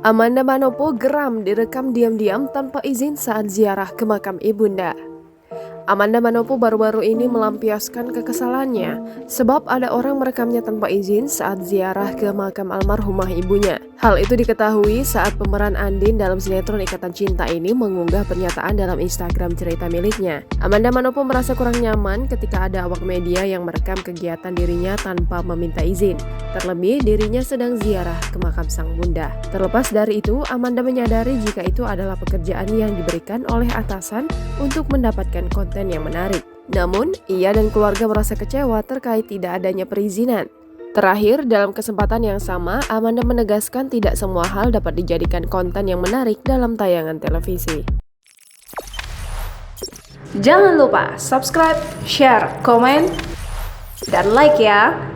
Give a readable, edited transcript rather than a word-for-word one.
Amanda Manopo geram direkam diam-diam tanpa izin saat ziarah ke makam ibunda. Amanda Manopo baru-baru ini melampiaskan kekesalannya sebab ada orang merekamnya tanpa izin saat ziarah ke makam almarhumah ibunya. Hal itu diketahui saat pemeran Andin dalam sinetron Ikatan Cinta ini mengunggah pernyataan dalam Instagram cerita miliknya. Amanda Manopo merasa kurang nyaman ketika ada awak media yang merekam kegiatan dirinya tanpa meminta izin. Terlebih dirinya sedang ziarah ke makam sang bunda. Terlepas dari itu, Amanda menyadari jika itu adalah pekerjaan yang diberikan oleh atasan untuk mendapatkan konten yang menarik. Namun, ia dan keluarga merasa kecewa terkait tidak adanya perizinan. Terakhir, dalam kesempatan yang sama, Amanda menegaskan tidak semua hal dapat dijadikan konten yang menarik dalam tayangan televisi. Jangan lupa subscribe, share, komen, dan like ya!